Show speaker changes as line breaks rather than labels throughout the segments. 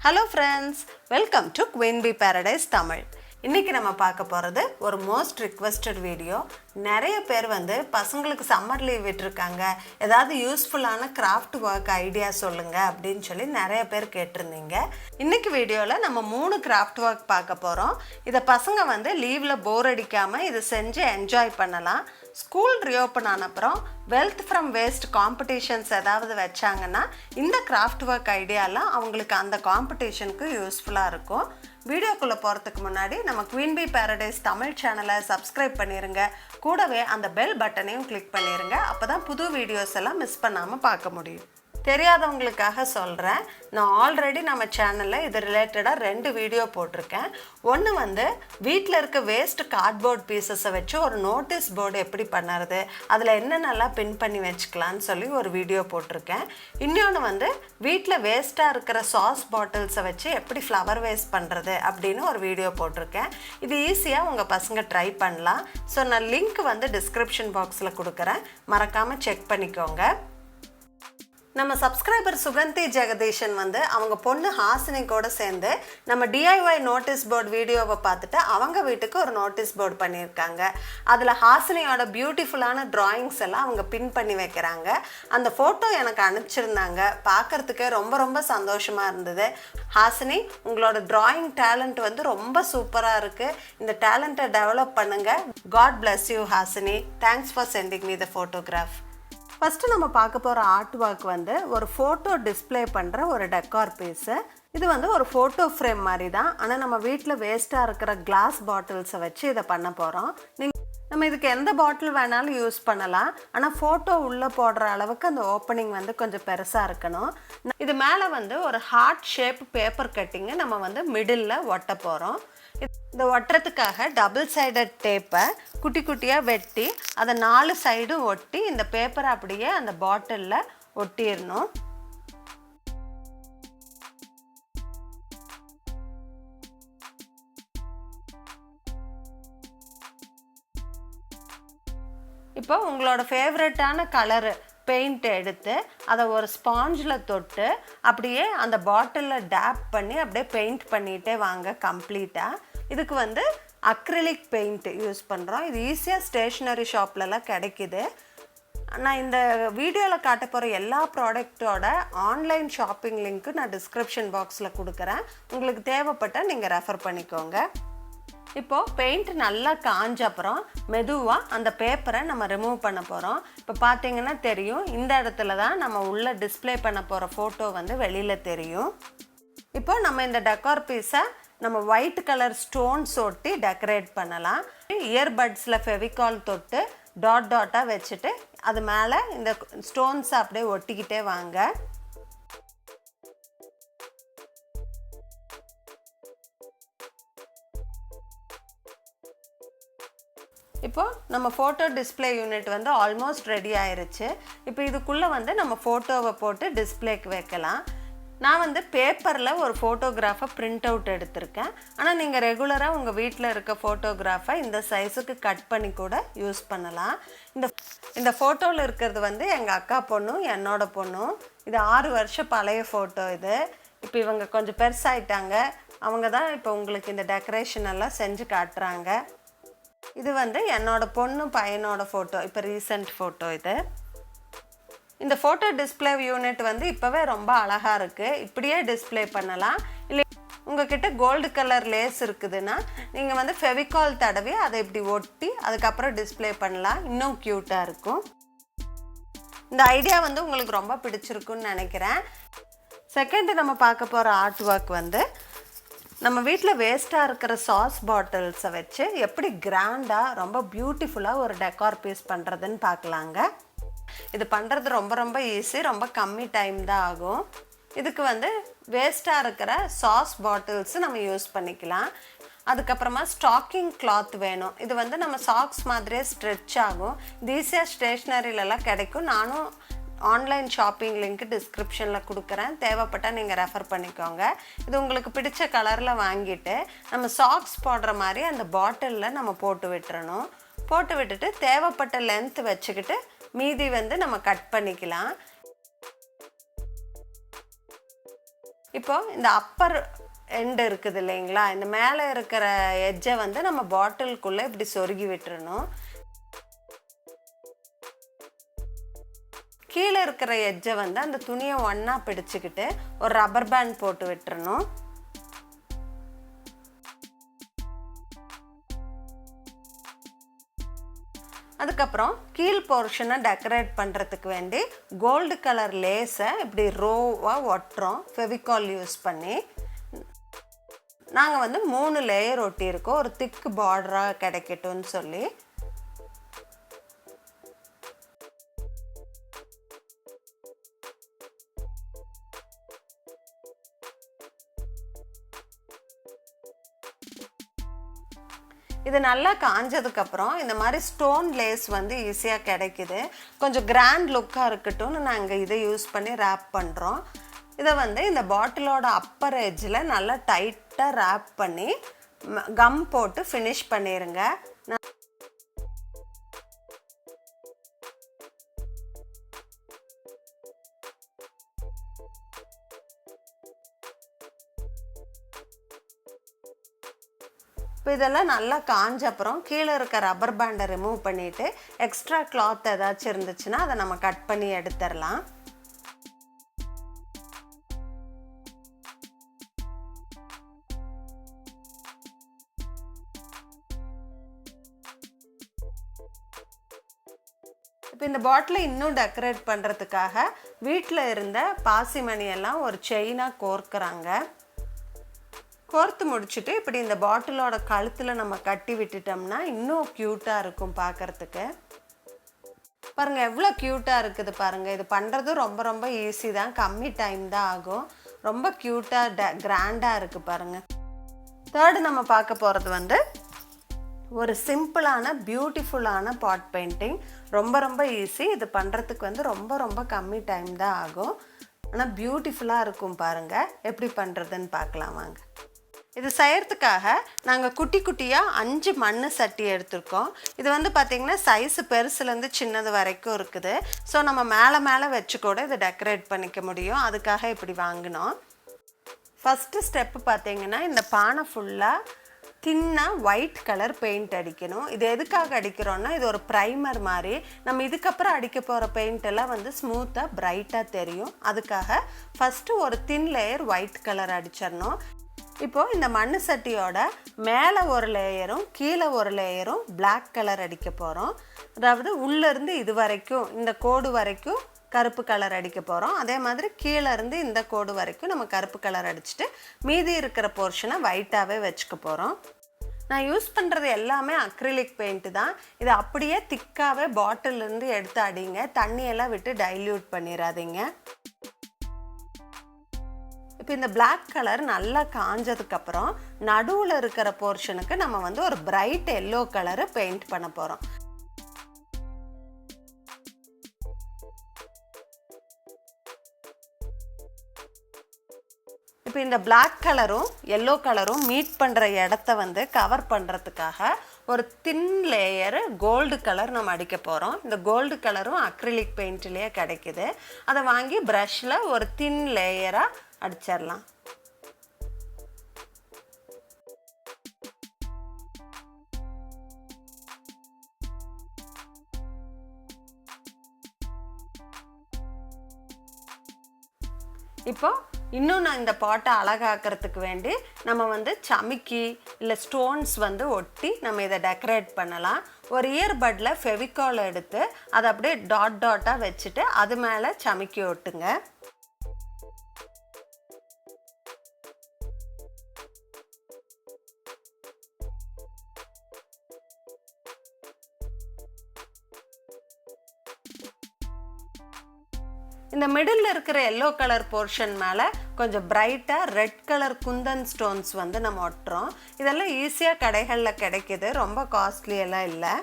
Hello friends, welcome to Queen Bee Paradise Tamil. இன்னைக்கு நம்ம பார்க்க போறது ஒரு மோஸ்ட் ரிக்வெஸ்டட் வீடியோ. நிறைய பேர் வந்து பசங்களுக்கு சம்மர் லீவ் விட்டுருக்காங்க, ஏதாவது யூஸ்ஃபுல்லான கிராஃப்ட் ஒர்க் ஐடியா சொல்லுங்க அப்படின்னு சொல்லி நிறைய பேர் கேட்டிருந்தீங்க. இன்னைக்கு வீடியோவில் நம்ம 3 கிராஃப்ட் ஒர்க் பார்க்க போகிறோம். இதை பசங்க வந்து லீவில் போர் அடிக்காமல் இதை செஞ்சு என்ஜாய் பண்ணலாம். ஸ்கூல் ரீஓப்பன் ஆன அப்புறம் வெல்த் ஃப்ரம் வேஸ்ட் காம்படிஷன்ஸ் ஏதாவது வச்சாங்கன்னா இந்த கிராஃப்ட் ஒர்க் ஐடியாலாம் அவங்களுக்கு அந்த காம்படிஷனுக்கு யூஸ்ஃபுல்லாக இருக்கும். வீடியோக்குள்ளே போகிறதுக்கு முன்னாடி நம்ம குவீன் பீ பேரடைஸ் தமிழ் சேனலை சப்ஸ்கிரைப் பண்ணிடுங்க, கூடவே அந்த பெல் பட்டனையும் கிளிக் பண்ணிடுங்க. அப்போ தான் புது வீடியோஸ் எல்லாம் மிஸ் பண்ணாமல் பார்க்க முடியும். தெரியாதவங்களுக்காக சொல்கிறேன், நான் ஆல்ரெடி நம்ம சேனலில் இது ரிலேட்டடாக 2 வீடியோ போட்டிருக்கேன். ஒன்று வந்து வீட்டில் இருக்க வேஸ்ட் கார்ட்போர்ட் பீசஸை வச்சு ஒரு நோட்டீஸ் போர்டு எப்படி பண்ணுறது, அதில் என்னென்னலாம் பின் பண்ணி வச்சுக்கலான்னு சொல்லி ஒரு வீடியோ போட்டிருக்கேன். இன்னொன்று வந்து வீட்டில் வேஸ்ட்டாக இருக்கிற சாஸ் பாட்டில்ஸை வச்சு எப்படி ஃப்ளவர் வேஸ்ட் பண்ணுறது அப்படின்னு ஒரு வீடியோ போட்டிருக்கேன். இது ஈஸியாக உங்கள் பசங்க ட்ரை பண்ணலாம். ஸோ நான் லிங்க் வந்து டிஸ்கிரிப்ஷன் பாக்ஸில் கொடுக்குறேன், மறக்காமல் செக் பண்ணிக்கோங்க. நம்ம சப்ஸ்கிரைபர் சுகந்தி ஜெகதீஷன் வந்து அவங்க பொண்ணு ஹாசினி கூட சேர்ந்து நம்ம டிஐஒய் நோட்டீஸ் போர்டு வீடியோவை பார்த்துட்டு அவங்க வீட்டுக்கு ஒரு நோட்டீஸ் போர்டு பண்ணியிருக்காங்க. அதில் ஹாசினியோட பியூட்டிஃபுல்லான ட்ராயிங்ஸ் எல்லாம் அவங்க பின் பண்ணி வைக்கிறாங்க. அந்த ஃபோட்டோ எனக்கு அனுப்பிச்சிருந்தாங்க, பார்க்குறதுக்கே ரொம்ப ரொம்ப சந்தோஷமாக இருந்தது. ஹாசினி, உங்களோட ட்ராயிங் டேலண்ட் வந்து ரொம்ப சூப்பராக இருக்குது. இந்த டேலண்ட்டை டெவலப் பண்ணுங்கள். God bless you Hasini. Thanks for sending me the photograph. First நம்ம பார்க்க போகிற ஆர்ட் ஒர்க் வந்து ஒரு ஃபோட்டோ டிஸ்பிளே பண்ணுற ஒரு டெக்கார் பீஸு. இது வந்து ஒரு ஃபோட்டோ ஃப்ரேம் மாதிரி தான், ஆனால் நம்ம வீட்டில் வேஸ்ட்டாக இருக்கிற கிளாஸ் பாட்டில்ஸை வச்சு இதை பண்ண போகிறோம். நம்ம இதுக்கு எந்த பாட்டில் வேணாலும் யூஸ் பண்ணலாம், ஆனால் ஃபோட்டோ உள்ளே போடுற அளவுக்கு அந்த ஓப்பனிங் வந்து கொஞ்சம் பெருசாக இருக்கணும். இது மேலே வந்து ஒரு ஹார்ட் ஷேப் பேப்பர் கட்டிங்கு நம்ம வந்து மிடில் ஒட்ட போகிறோம். இந்த ஒட்டுறதுக்காக டபுள் சைடட் டேப்பை குட்டி குட்டியாக வெட்டி அதை 4 சைடும் ஒட்டி இந்த பேப்பரை அப்படியே அந்த பாட்டிலில் ஒட்டிடணும். இப்போ உங்களோட ஃபேவரட்டான கலரு பெயிண்ட் எடுத்து அதை ஒரு ஸ்பாஞ்சில் தொட்டு அப்படியே அந்த பாட்டிலில் டேப் பண்ணி அப்படியே பெயிண்ட் பண்ணிகிட்டே வாங்க கம்ப்ளீட்டாக. இதுக்கு வந்து அக்ரிலிக் பெயிண்ட் யூஸ் பண்ணுறோம். இது ஈஸியாக ஸ்டேஷ்னரி ஷாப்லலாம் கிடைக்கிது. நான் இந்த வீடியோவில் காட்ட போகிற எல்லா ப்ராடக்டோட ஆன்லைன் ஷாப்பிங் லிங்க்கு நான் டிஸ்கிரிப்ஷன் பாக்ஸில் கொடுக்குறேன், உங்களுக்கு தேவைப்பட்டால் நீங்கள் ரெஃபர் பண்ணிக்கோங்க. இப்போது பெயிண்ட் நல்லா காஞ்ச அப்புறம் மெதுவாக அந்த பேப்பரை நம்ம ரிமூவ் பண்ண போகிறோம். இப்போ பார்த்தீங்கன்னா தெரியும், இந்த இடத்துல தான் நம்ம உள்ளே டிஸ்பிளே பண்ண போகிற ஃபோட்டோ வந்து வெளியில் தெரியும். இப்போ நம்ம இந்த டெக்கார் பீஸை நம்ம ஒயிட் கலர் ஸ்டோன்ஸ் ஒட்டி டெக்கரேட் பண்ணலாம். இயர்பட்ஸில் ஃபெவிகால் தொட்டு டாட் டாட்டாக வச்சுட்டு அது மேலே இந்த ஸ்டோன்ஸை அப்படியே ஒட்டிக்கிட்டே வாங்க. இப்போ நம்ம ஃபோட்டோ டிஸ்பிளே யூனிட் வந்து ஆல்மோஸ்ட் ரெடி ஆயிருச்சு. இப்போ இதுக்குள்ளே வந்து நம்ம ஃபோட்டோவை போட்டு டிஸ்பிளேக்கு வைக்கலாம். நான் வந்து பேப்பரில் ஒரு ஃபோட்டோகிராஃபை பிரிண்ட் அவுட் எடுத்திருக்கேன், ஆனால் நீங்கள் ரெகுலராக உங்கள் வீட்டில் இருக்க ஃபோட்டோகிராஃபை இந்த சைஸுக்கு கட் பண்ணி கூட யூஸ் பண்ணலாம். இந்த ஃபோட்டோவில் இருக்கிறது வந்து எங்கள் அக்கா பொண்ணும் என்னோட பொண்ணும். இது 6 வருஷம் பழைய ஃபோட்டோ. இது இப்போ இவங்க கொஞ்சம் பெருசாயிட்டாங்க, அவங்க தான் இப்போ உங்களுக்கு இந்த டெக்கரேஷன் எல்லாம் செஞ்சு காட்டுறாங்க. இது வந்து என்னோட பொண்ணு பையனோட ஃபோட்டோ, இப்போ ரீசெண்ட் ஃபோட்டோ இது. இந்த ஃபோட்டோ டிஸ்பிளே யூனிட் வந்து இப்போவே ரொம்ப அழகாக இருக்குது, இப்படியே டிஸ்பிளே பண்ணலாம். இல்லை உங்ககிட்ட கோல்டு கலர் லேஸ் இருக்குதுன்னா நீங்கள் வந்து ஃபெவிகால் தடவி அதை இப்படி ஒட்டி அதுக்கப்புறம் டிஸ்பிளே பண்ணலாம், இன்னும் க்யூட்டாக இருக்கும். இந்த ஐடியா வந்து உங்களுக்கு ரொம்ப பிடிச்சிருக்குன்னு நினைக்கிறேன். செகண்டு நம்ம பார்க்க போகிற ஆர்ட் ஒர்க் வந்து நம்ம வீட்டில் வேஸ்ட்டாக இருக்கிற சாஸ் பாட்டில்ஸை வச்சு எப்படி கிராண்டாக ரொம்ப பியூட்டிஃபுல்லாக ஒரு டெக்கார் பீஸ் பண்ணுறதுன்னு பார்க்கலாங்க. இது பண்ணுறது ரொம்ப ரொம்ப ஈஸி, ரொம்ப கம்மி டைம் தான் ஆகும். இதுக்கு வந்து வேஸ்ட்டாக இருக்கிற சாஸ் பாட்டில்ஸ் நம்ம யூஸ் பண்ணிக்கலாம். அதுக்கப்புறமா ஸ்டாக்கிங் கிளாத் வேணும். இது வந்து நம்ம சாக்ஸ் மாதிரியே ஸ்ட்ரெச் ஆகும். இது ஈஸியாக ஸ்டேஷ்னரியிலலாம் கிடைக்கும். நானும் ஆன்லைன் ஷாப்பிங் லிங்க் டிஸ்கிரிப்ஷனில் கொடுக்குறேன், தேவைப்பட்டால் நீங்கள் ரெஃபர் பண்ணிக்கோங்க. இது உங்களுக்கு பிடிச்ச கலரில் வாங்கிட்டு நம்ம சாக்ஸ் போடுற மாதிரி அந்த பாட்டிலில் நம்ம போட்டு விட்டுறணும். போட்டு விட்டுட்டு தேவைப்பட்ட லென்த் வச்சுக்கிட்டு மீதி வந்து நம்ம கட் பண்ணிக்கலாம். இப்போ இந்த அப்பர் எண்டு இருக்குது இல்லைங்களா, இந்த மேலே இருக்கிற எட்ஜை வந்து நம்ம பாட்டிலுக்குள்ளே இப்படி சொருகி விட்டுறணும். கீழே இருக்கிற எட்ஜை வந்து அந்த துணியை ஒன்றா பிடிச்சிக்கிட்டு ஒரு ரப்பர் பேண்ட் போட்டு விட்டுறணும். அதுக்கப்புறம் கீழ் போர்ஷனை டெக்கரேட் பண்ணுறதுக்கு வேண்டி கோல்டு கலர் லேஸை இப்படி ரோவாக ஒட்டுறோம் ஃபெவிகால் யூஸ் பண்ணி. நாங்கள் வந்து 3 லேயர் ஒட்டியிருக்கோம், ஒரு திக்கு பார்டராக கிடைக்கட்டும்னு சொல்லி. இது நல்லா காஞ்சதுக்கப்புறம் இந்த மாதிரி ஸ்டோன் லேஸ் வந்து ஈஸியாக கிடைக்குது. கொஞ்சம் கிராண்ட் லுக்காக இருக்கட்டும்னு நாங்கள் இதை யூஸ் பண்ணி ரேப் பண்ணுறோம். இதை வந்து இந்த பாட்டிலோட அப்பர் எட்ஜில் நல்லா டைட்டாக ரேப் பண்ணி கம் போட்டு ஃபினிஷ் பண்ணிடுங்க. இப்போ இதெல்லாம் நல்லா காஞ்ச அப்புறம் கீழே இருக்க ரப்பர் பேண்டை ரிமூவ் பண்ணிவிட்டு எக்ஸ்ட்ரா கிளாத் ஏதாச்சும் இருந்துச்சுன்னா அதை நம்ம கட் பண்ணி எடுத்துடலாம். இப்போ இந்த பாட்டிலை இன்னும் டெக்கரேட் பண்ணுறதுக்காக வீட்டில் இருந்த பாசிமணியெல்லாம் ஒரு செயினாக கோர்க்குறாங்க. கோர்த்து முடிச்சுட்டு இப்படி இந்த பாட்டிலோட கழுத்தில் நம்ம கட்டி விட்டுட்டோம்னா இன்னும் க்யூட்டாக இருக்கும் பார்க்குறதுக்கு. பாருங்கள் எவ்வளோ க்யூட்டாக இருக்குது பாருங்கள். இது பண்ணுறது ரொம்ப ரொம்ப ஈஸி தான், கம்மி டைம் தான் ஆகும். ரொம்ப க்யூட்டாக கிராண்டாக இருக்குது பாருங்கள். தேர்டு நம்ம பார்க்க போகிறது வந்து ஒரு சிம்பிளான பியூட்டிஃபுல்லான பாட் பெயிண்டிங். ரொம்ப ரொம்ப ஈஸி. இது பண்ணுறதுக்கு வந்து ரொம்ப ரொம்ப கம்மி டைம் தான் ஆகும், ஆனால் பியூட்டிஃபுல்லாக இருக்கும் பாருங்கள். எப்படி பண்ணுறதுன்னு பார்க்கலாம் வாங்க. இது செய்கிறதுக்காக நாங்கள் குட்டி குட்டியாக 5 மண் சட்டி எடுத்துருக்கோம். இது வந்து பார்த்திங்கன்னா சைஸு பெருசுலேருந்து சின்னது வரைக்கும் இருக்குது. ஸோ நம்ம மேலே மேலே வச்சு கூட இதை டெக்கரேட் பண்ணிக்க முடியும். அதுக்காக இப்படி வாங்கினோம். ஃபஸ்ட்டு ஸ்டெப்பு பார்த்திங்கன்னா இந்த பானை ஃபுல்லாக தின்னாக ஒயிட் கலர் பெயிண்ட் அடிக்கணும். இது எதுக்காக அடிக்கிறோன்னா இது ஒரு ப்ரைமர் மாதிரி. நம்ம இதுக்கப்புறம் அடிக்க போகிற பெயிண்ட் எல்லாம் வந்து ஸ்மூத்தாக பிரைட்டாக தெரியும். அதுக்காக ஃபஸ்ட்டு ஒரு தின் லேயர் ஒயிட் கலர் அடிச்சிடணும். இப்போது இந்த மண் சட்டியோட மேலே ஒரு லேயரும் கீழே ஒரு லேயரும் பிளாக் கலர் அடிக்க போகிறோம். அதாவது உள்ளேருந்து இது வரைக்கும் இந்த கோடு வரைக்கும் கருப்பு கலர் அடிக்க போகிறோம். அதே மாதிரி கீழே இருந்து இந்த கோடு வரைக்கும் நம்ம கருப்பு கலர் அடிச்சுட்டு மீதி இருக்கிற போர்ஷனை ஒயிட்டாகவே வச்சுக்க போகிறோம். நான் யூஸ் பண்ணுறது எல்லாமே அக்ரிலிக் பெயிண்ட்டு தான். இதை அப்படியே திக்காகவே பாட்டிலேருந்து எடுத்து அடிங்க, தண்ணியெல்லாம் விட்டு டைல்யூட் பண்ணிடாதீங்க. இப்போ இந்த பிளாக் கலர் நல்லா காஞ்சதுக்கப்புறம் நடுவில் இருக்கிற போர்ஷனுக்கு நம்ம வந்து ஒரு பிரைட் எல்லோ கலரு பெயிண்ட் பண்ண போகிறோம். இப்போ இந்த பிளாக் கலரும் எல்லோ கலரும் மீட் பண்ணுற இடத்த வந்து கவர் பண்ணுறதுக்காக ஒரு தின் லேயரு கோல்டு கலர் நம்ம அடிக்க போகிறோம். இந்த கோல்டு கலரும் அக்ரிலிக் பெயிண்ட்லேயே கிடைக்குது. அதை வாங்கி ப்ரஷில் ஒரு தின் லேயராக அடிச்சிடலாம். இப்போ இன்னும் நான் இந்த பாட்டை அழகாக்கிறதுக்கு வேண்டி நம்ம வந்து சமிக்கி இல்லை ஸ்டோன்ஸ் வந்து ஒட்டி நம்ம இதை டெக்கரேட் பண்ணலாம். ஒரு இயர்பட்டில் ஃபெவிகால் எடுத்து அதை அப்படியே டாட் டாட்டாக வச்சுட்டு அது மேலே சமிக்கி ஒட்டுங்க. இந்த மிடில் இருக்கிற எல்லோ கலர் போர்ஷன் மேலே கொஞ்சம் பிரைட்டாக ரெட் கலர் குந்தன் ஸ்டோன்ஸ் வந்து நம்ம ஒட்டுறோம். இதெல்லாம் ஈஸியாக கடைகளில் கிடைக்கிது, ரொம்ப காஸ்ட்லி எல்லாம் இல்லை.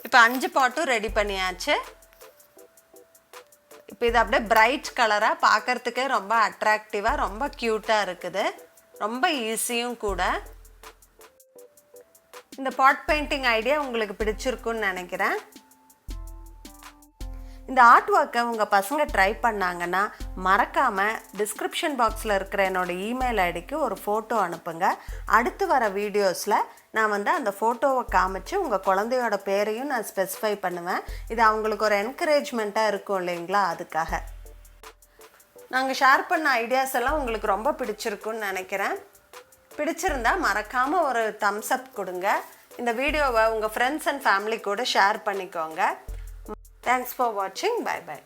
இப்போ 5 பாட்டும் ரெடி பண்ணியாச்சு. இப்போ இது அப்படியே பிரைட் கலராக பார்க்குறதுக்கே ரொம்ப அட்ராக்டிவாக ரொம்ப க்யூட்டாக இருக்குது. ரொம்ப ஈஸியும் கூட. இந்த பாட் பெயிண்டிங் ஐடியா உங்களுக்கு பிடிச்சிருக்குன்னு நினைக்கிறேன். இந்த ஆர்ட் ஒர்க்கை உங்கள் பசங்க ட்ரை பண்ணாங்கன்னா மறக்காமல் டிஸ்கிரிப்ஷன் பாக்ஸில் இருக்கிற என்னோடய இமெயில் ஐடிக்கு ஒரு ஃபோட்டோ அனுப்புங்க. அடுத்து வர வீடியோஸில் நான் அந்த ஃபோட்டோவை காமிச்சு உங்கள் குழந்தையோட பேரையும் நான் ஸ்பெசிஃபை பண்ணுவேன். இது அவங்களுக்கு ஒரு என்கரேஜ்மெண்ட்டாக இருக்கும் இல்லைங்களா, அதுக்காக. நாங்கள் ஷேர் பண்ண ஐடியாஸ் எல்லாம் உங்களுக்கு ரொம்ப பிடிச்சிருக்குன்னு நினைக்கிறேன். பிடிச்சிருந்தா மறக்காமல் ஒரு தம்ஸ் அப் கொடுங்க. இந்த வீடியோவை உங்கள் ஃப்ரெண்ட்ஸ் அண்ட் ஃபேமிலி கூட ஷேர் பண்ணிக்கோங்க. Thanks for watching. Bye bye.